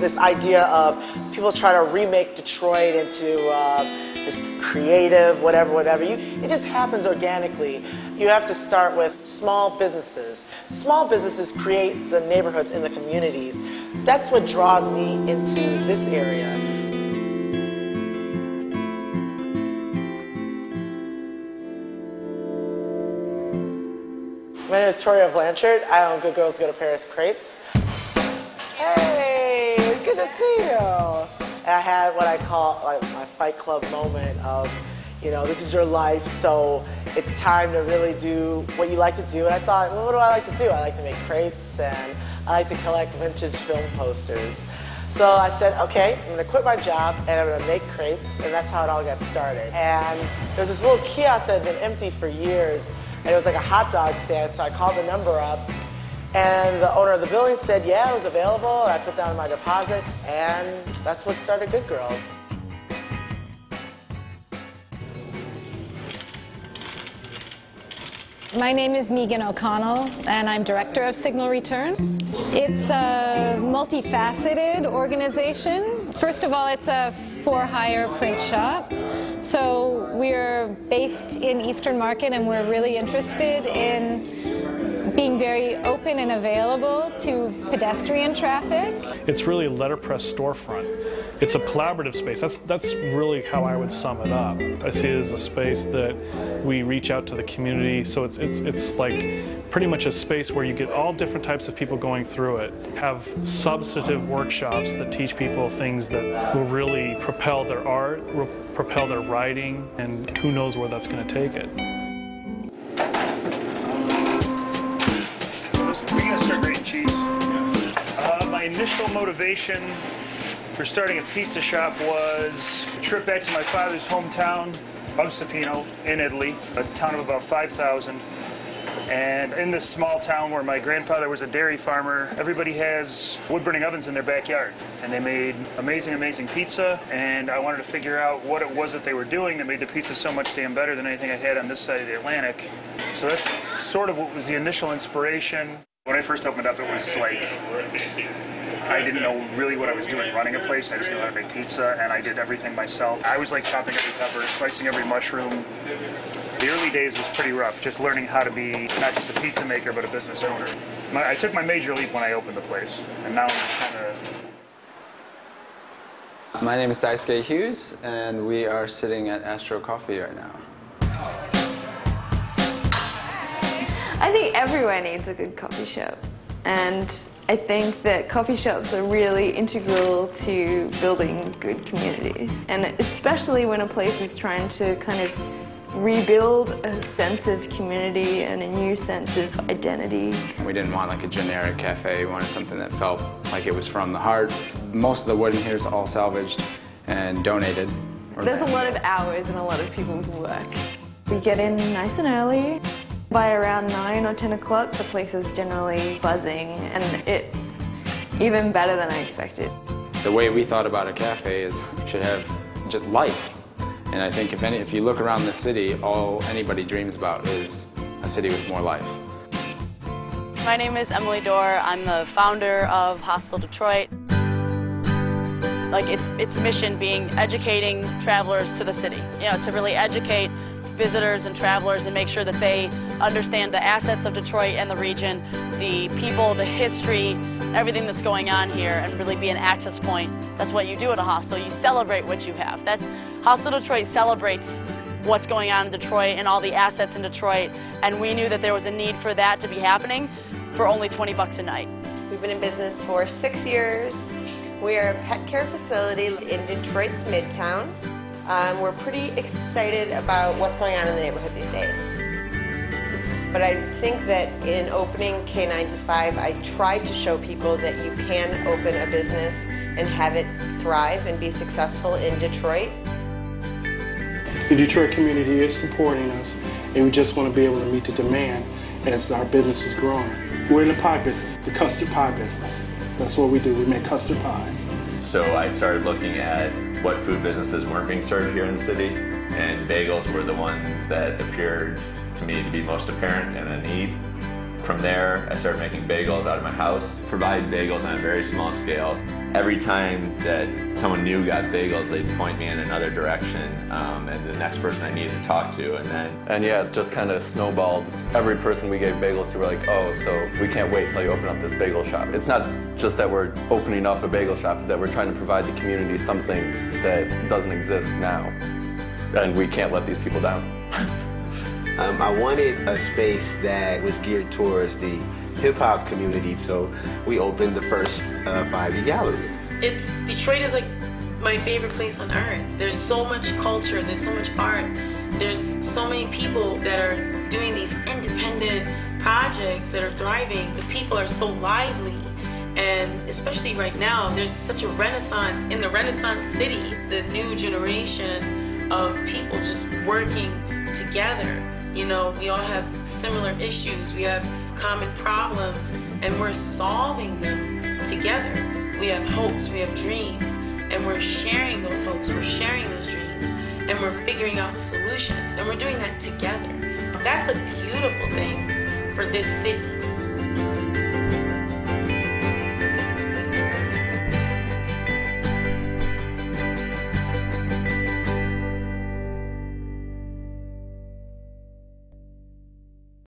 this idea of people try to remake Detroit into this creative, whatever. It just happens organically. You have to start with small businesses. Small businesses create the neighborhoods and the communities. That's what draws me into this area. My name is Toria Blanchard. I own Good Girls Go to Paris Crepes. Hey, it's good to see you. And I had what I call like my Fight Club moment of, you know, this is your life, so it's time to really do what you like to do. And I thought, well, what do I like to do? I like to make crepes and I like to collect vintage film posters. So I said, okay, I'm gonna quit my job and I'm gonna make crepes, and that's how it all got started. And there's this little kiosk that had been empty for years, and it was like a hot dog stand, so I called the number up, and the owner of the building said, yeah, it was available, and I put down my deposits, and that's what started Good Girls. My name is Megan O'Connell, and I'm Director of Signal Return. It's a multifaceted organization. First of all, it's a for-hire print shop. So we're based in Eastern Market, and we're really interested in being very open and available to pedestrian traffic. It's really a letterpress storefront. It's a collaborative space. That's really how I would sum it up. I see it as a space that we reach out to the community, so it's like pretty much a space where you get all different types of people going through it. Have substantive workshops that teach people things that will really propel their art, will propel their writing, and who knows where that's going to take it. We're going to start grating cheese. My initial motivation for starting a pizza shop was a trip back to my father's hometown of Sapino in Italy, a town of about 5,000. And in this small town where my grandfather was a dairy farmer, everybody has wood-burning ovens in their backyard. And they made amazing, amazing pizza, and I wanted to figure out what it was that they were doing that made the pizza so much damn better than anything I had on this side of the Atlantic. So that's sort of what was the initial inspiration. When I first opened up, it was like, I didn't know really what I was doing running a place. I just knew how to make pizza, and I did everything myself. I was like chopping every pepper, slicing every mushroom. The early days was pretty rough, just learning how to be not just a pizza maker, but a business owner. I took my major leap when I opened the place, and now I'm just kind of... My name is Daisuke Hughes, and we are sitting at Astro Coffee right now. I think everywhere needs a good coffee shop, and I think that coffee shops are really integral to building good communities, and especially when a place is trying to kind of rebuild a sense of community and a new sense of identity. We didn't want like a generic cafe. We wanted something that felt like it was from the heart. Most of the wood in here is all salvaged and donated. There's a lot of hours and a lot of people's work. We get in nice and early. By around 9 or 10 o'clock, the place is generally buzzing, and it's even better than I expected. The way we thought about a cafe is it should have just life. And I think if you look around the city, all anybody dreams about is a city with more life. My name is Emily Dorr. I'm the founder of Hostel Detroit. Like its mission being educating travelers to the city, you know, to really educate visitors and travelers and make sure that they understand the assets of Detroit and the region, the people, the history, everything that's going on here, and really be an access point. That's what you do at a hostel. You celebrate what you have. Hostel Detroit celebrates what's going on in Detroit and all the assets in Detroit, and we knew that there was a need for that to be happening for only 20 bucks a night. We've been in business for 6 years. We are a pet care facility in Detroit's Midtown. We're pretty excited about what's going on in the neighborhood these days. But I think that in opening K9 to 5, I tried to show people that you can open a business and have it thrive and be successful in Detroit. The Detroit community is supporting us, and we just want to be able to meet the demand as our business is growing. We're in the pie business, the custard pie business. That's what we do, we make custard pies. So I started looking at what food businesses weren't being served here in the city, and bagels were the one that appeared to me to be most apparent and a need. From there, I started making bagels out of my house, provide bagels on a very small scale. Every time that someone new got bagels, they'd point me in another direction, and the next person I needed to talk to, and yeah, it just kind of snowballed. Every person we gave bagels to were like, oh, so we can't wait till you open up this bagel shop. It's not just that we're opening up a bagel shop, it's that we're trying to provide the community something that doesn't exist now, and we can't let these people down. I wanted a space that was geared towards the hip-hop community, so we opened the first 5E gallery. Detroit is like my favorite place on earth. There's so much culture, there's so much art, there's so many people that are doing these independent projects that are thriving. The people are so lively, and especially right now, there's such a renaissance in the Renaissance City, the new generation of people just working together. You know, we all have similar issues, we have common problems, and we're solving them together. We have hopes, we have dreams, and we're sharing those hopes, we're sharing those dreams, and we're figuring out solutions, and we're doing that together. That's a beautiful thing for this city.